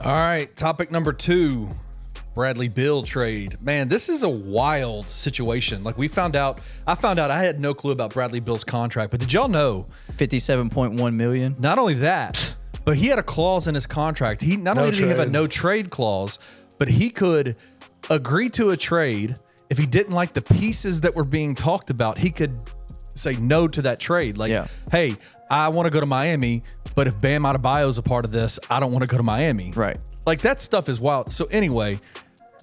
All right, topic number 2, Bradley Beal trade. Man, this is a wild situation. Like I found out I had no clue about Bradley Beal's contract, but did y'all know $57.1 million? Not only that, but he had a clause in his contract. He not only did he have a no trade clause, but he could agree to a trade if he didn't like the pieces that were being talked about. He could say no to that trade. Like, hey, I want to go to Miami, but if Bam Adebayo is a part of this, I don't want to go to Miami. Right. Like, that stuff is wild. So anyway,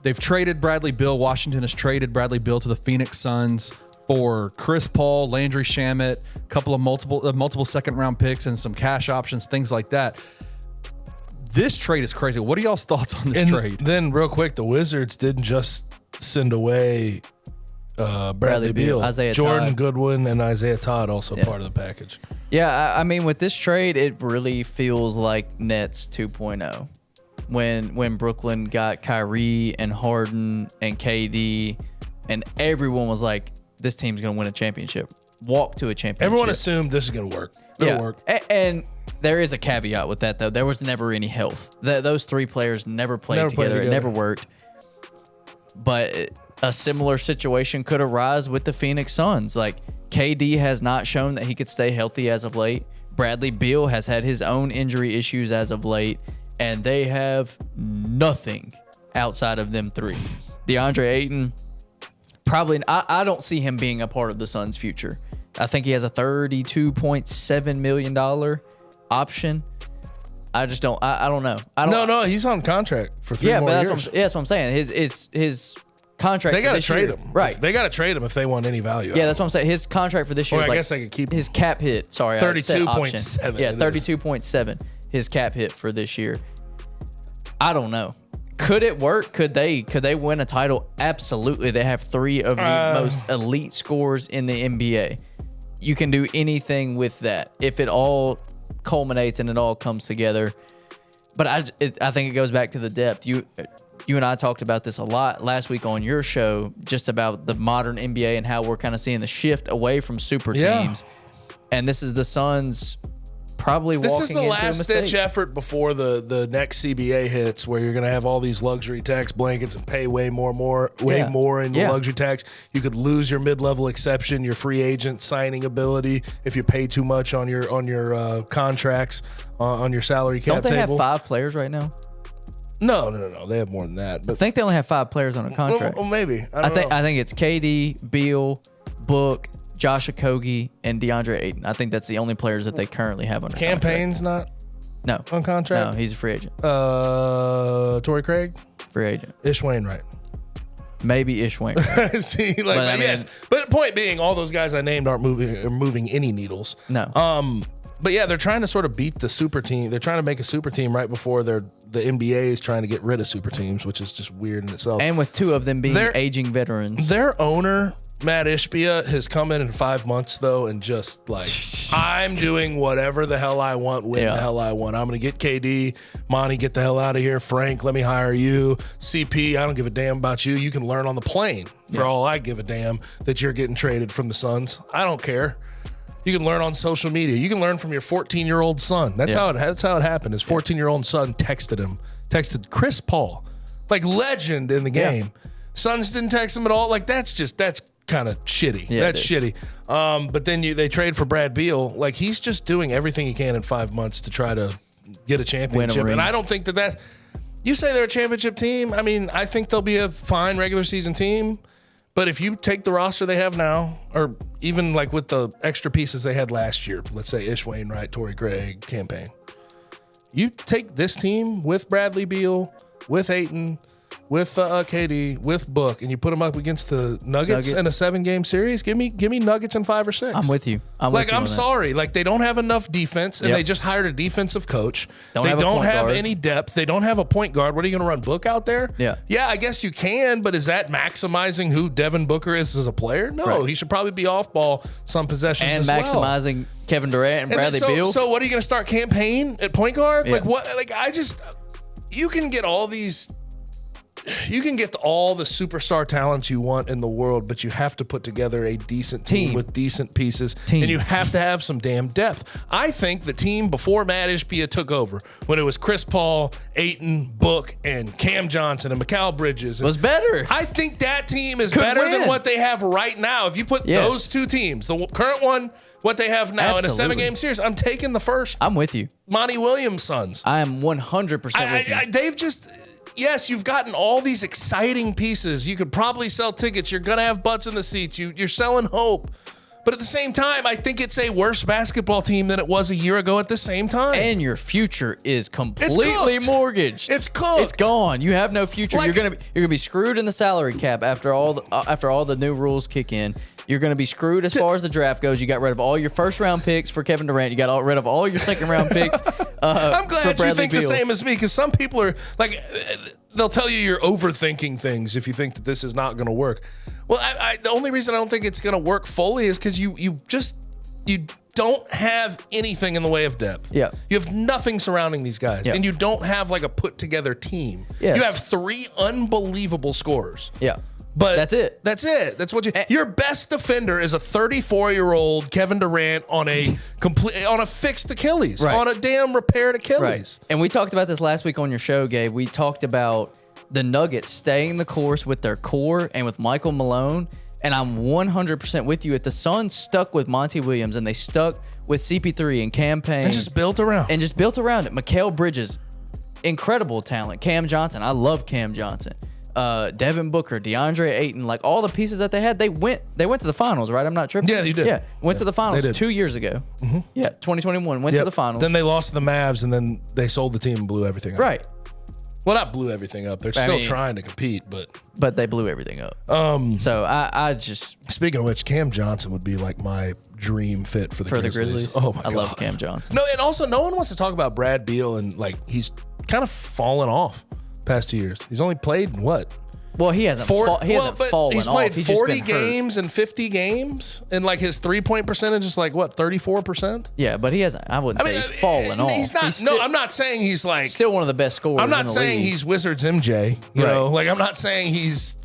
they've traded Bradley Beal. Washington has traded Bradley Beal to the Phoenix Suns for Chris Paul, Landry Shamet, a couple of multiple second-round picks, and some cash options, things like that. This trade is crazy. What are y'all's thoughts on this trade? Then, real quick, the Wizards didn't just send away Bradley Beal. Isaiah Jordan Todd. Goodwin and Isaiah Todd also part of the package. Yeah, I mean, with this trade, it really feels like Nets 2.0. When Brooklyn got Kyrie and Harden and KD, and everyone was like, this team's going to win a championship. Walk to a championship. Everyone assumed this is going to work. It'll work. And there is a caveat with that, though. There was never any health. Those 3 players never played together. It never worked. But a similar situation could arise with the Phoenix Suns. Like, KD has not shown that he could stay healthy as of late. Bradley Beal has had his own injury issues as of late, and they have nothing outside of them 3. DeAndre Ayton, probably, I don't see him being a part of the Suns' future. I think he has a $32.7 million option. I just don't. I don't know. No, he's on contract for 3 more years. That's what I'm saying. His contract. They got to trade him, right? They got to trade him if they want any value. Yeah, that's what I'm saying. His contract for this year. Or is I guess I could keep his cap hit. Sorry, 32.7. Yeah, 32.7. His cap hit for this year. I don't know. Could it work? Could they win a title? Absolutely. They have 3 of the most elite scorers in the NBA. You can do anything with that if it all culminates and it all comes together. But I think it goes back to the depth. You and I talked about this a lot last week on your show, just about the modern NBA and how we're kind of seeing the shift away from super teams. And this is the Suns probably walking into a mistake. This is the last-ditch effort before the next CBA hits, where you're going to have all these luxury tax blankets and pay way more in the luxury tax. You could lose your mid-level exception, your free agent signing ability if you pay too much on your contracts, on your salary cap table. Don't they have 5 players right now? No. They have more than that. But I think they only have 5 players on a contract. Well, maybe. I think it's KD, Beal, Book, Josh Okogie, and DeAndre Ayton. I think that's the only players that they currently have on contract. Campaign's not on contract? No, he's a free agent. Torrey Craig? Free agent. Ish Wainwright. Maybe Ish Wainwright. See, but point being, all those guys I named aren't moving any needles. No. But yeah, they're trying to sort of beat the super team. They're trying to make a super team right before the NBA is trying to get rid of super teams, which is just weird in itself. And with 2 of them being aging veterans. Their owner, Matt Ishbia, has come in 5 months, though, and just like, I'm doing whatever the hell I want when the hell I want. I'm going to get KD. Monty, get the hell out of here. Frank, let me hire you. CP, I don't give a damn about you. You can learn on the plane for all I give a damn that you're getting traded from the Suns. I don't care. You can learn on social media. You can learn from your 14-year-old son. That's how it happened. His 14-year-old son texted Chris Paul, like legend in the game. Suns didn't text him at all. Like that's kind of shitty. Yeah, that's shitty. But then they trade for Brad Beal. Like he's just doing everything he can in 5 months to try to get a championship. And I don't think that you say they're a championship team. I mean, I think they'll be a fine regular season team. But if you take the roster they have now, or even like with the extra pieces they had last year, let's say Ish Wainwright, Torrey Craig, campaign, you take this team with Bradley Beal, with Ayton, with KD, with Book, and you put them up against the Nuggets in a 7-game series. Give me Nuggets in 5 or 6. I'm with you. I'm sorry. Like they don't have enough defense, and they just hired a defensive coach. They don't have any depth. They don't have a point guard. What are you going to run Book out there? Yeah. I guess you can, but is that maximizing who Devin Booker is as a player? No, he should probably be off ball some possessions and as maximizing Kevin Durant and Bradley Beal. So what are you going to start campaign at point guard? Like what? Like you can get all these you can get all the superstar talents you want in the world, but you have to put together a decent team with decent pieces, and you have to have some damn depth. I think the team before Matt Ishbia took over, when it was Chris Paul, Ayton, Book, and Cam Johnson and Mikal Bridges, was better. I think that team is better than what they have right now. If you put those two teams, the current one, what they have now in a 7-game series, I'm taking the first. I'm with you. Monty Williams' sons. I am 100% with you. They've just... Yes, you've gotten all these exciting pieces. You could probably sell tickets. You're going to have butts in the seats. You're selling hope. But at the same time, I think it's a worse basketball team than it was a year ago at the same time. And your future is completely mortgaged. It's cooked. It's gone. You have no future. You're gonna be screwed in the salary cap after all the new rules kick in. You're going to be screwed as far as the draft goes. You got rid of all your first-round picks for Kevin Durant. You got rid of all your second-round picks I'm glad you think Beal. the same as me, because some people are like, they'll tell you you're overthinking things if you think that this is not going to work. Well, the only reason I don't think it's going to work fully is because you don't have anything in the way of depth. Yeah. You have nothing surrounding these guys. Yeah. And you don't have like a put-together team. Yes. You have 3 unbelievable scorers. Yeah. But that's it. That's it. That's what your best defender is a 34-year-old Kevin Durant on a fixed Achilles, on a damn repaired Achilles. Right. And we talked about this last week on your show, Gabe. We talked about the Nuggets staying the course with their core and with Michael Malone. And I'm 100% with you. If the Suns stuck with Monty Williams and they stuck with CP3 and campaign and just built around it, Mikal Bridges, incredible talent. Cam Johnson, I love Cam Johnson. Devin Booker, DeAndre Ayton, like all the pieces that they had, they went to the finals, right? I'm not tripping. Yeah, you did. Yeah, went to the finals 2 years ago. Mm-hmm. Yeah, 2021 went to the finals. Then they lost to the Mavs, and then they sold the team and blew everything up. Right. Well, not blew everything up. They're still trying to compete, but they blew everything up. So I just, speaking of which, Cam Johnson would be like my dream fit for the Grizzlies. Oh my God, I love Cam Johnson. No, and also no one wants to talk about Brad Beal, and like he's kind of fallen off past 2 years. He's only played in what? Well, he hasn't fallen off. He's played 40 games and 50 games, and like his 3-point percentage is like what, 34%? Yeah, but he hasn't. I wouldn't say he's fallen off. He's not. I'm not saying he's like still one of the best scorers. I'm not saying he's Wizards MJ. You know, like I'm not saying he's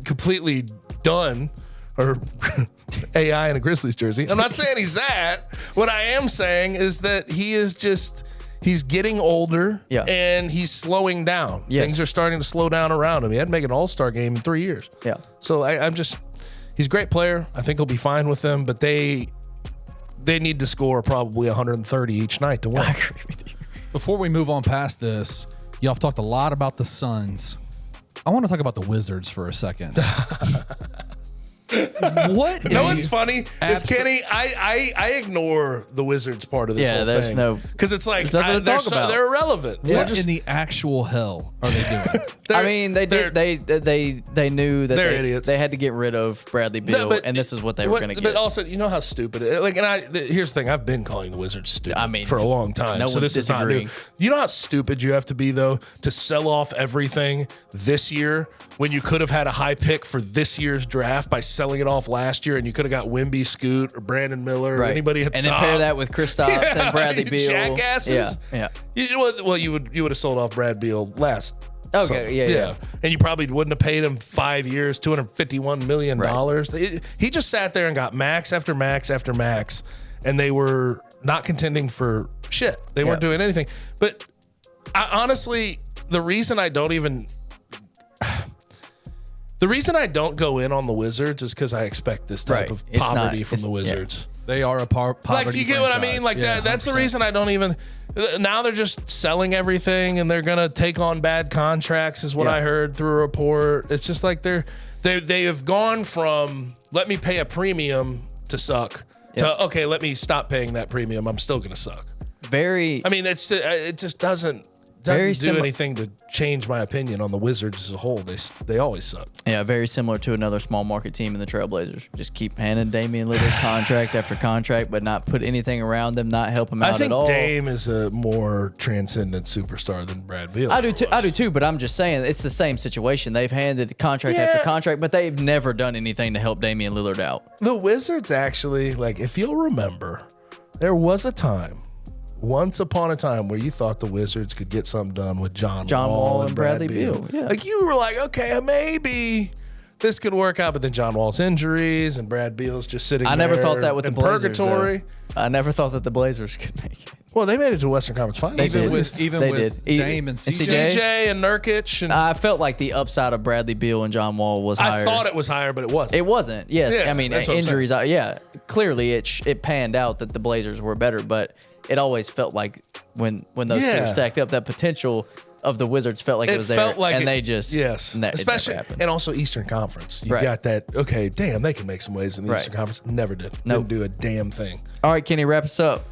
completely done or AI in a Grizzlies jersey. I'm not saying he's that. What I am saying is that he is just. He's getting older, and he's slowing down. Yes. Things are starting to slow down around him. He had to make an All-Star game in 3 years. Yeah. So he's a great player. I think he'll be fine with them, but they need to score probably 130 each night to win. I agree with you. Before we move on past this, y'all have talked a lot about the Suns. I want to talk about the Wizards for a second. What? You know what's funny is Kenny. I ignore the Wizards part of this whole thing. Because it's like they're irrelevant. What in the actual hell are they doing? I mean, they knew that they're idiots. They had to get rid of Bradley Beal, and this is what they were going to get. But also, you know how stupid it is. Like, here's the thing: I've been calling the Wizards stupid. for a long time. No so this is not new. You know how stupid you have to be though to sell off everything this year when you could have had a high pick for this year's draft by selling it off last year, and you could have got Wemby, Scoot, or Brandon Miller, or anybody at the top. And then pair that with Kristaps and Bradley Beal. Jackasses. Yeah. You would have sold off Brad Beal last. Okay, yeah. And you probably wouldn't have paid him 5 years, $251 million. He just sat there and got max after max after max, and they were not contending for shit. They weren't doing anything. But honestly, the reason I don't go in on the Wizards is because I expect this type of poverty from the Wizards. They are a poverty Like, you get what I mean? Like, that's 100%. The reason I don't even... Now they're just selling everything, and they're going to take on bad contracts is what I heard through a report. It's just like they have gone from, let me pay a premium to suck, to, okay, let me stop paying that premium. I'm still going to suck. It just doesn't do anything to change my opinion on the Wizards as a whole. They always suck. Yeah, very similar to another small market team in the Trailblazers. Just keep handing Damian Lillard contract after contract, but not put anything around them, not help him out at all. I think Dame is a more transcendent superstar than Brad Beal. I do too, but I'm just saying it's the same situation. They've handed contract after contract, but they've never done anything to help Damian Lillard out. The Wizards actually, like, if you'll remember, there was a time once upon a time where you thought the Wizards could get something done with John Wall and Bradley Beal. Yeah. Like you were like, okay, maybe this could work out, but then John Wall's injuries and Brad Beal's just sitting there. I never thought that with the Blazers. Purgatory. I never thought that the Blazers could make it. Well, they made it to Western Conference Finals. They with did. Dame and CJ? CJ and Nurkic. And I felt like the upside of Bradley Beal and John Wall was higher. I thought it was higher, but it wasn't. It wasn't. Yes, Yeah, I mean that's what I'm injuries. Clearly it panned out that the Blazers were better, but it always felt like when those two were stacked up, that potential of the Wizards felt like it was there, like they just especially and also Eastern Conference. You got that. Okay, damn, they can make some waves in the Eastern Conference. Never did. Didn't do a damn thing. All right, Kenny, wrap us up.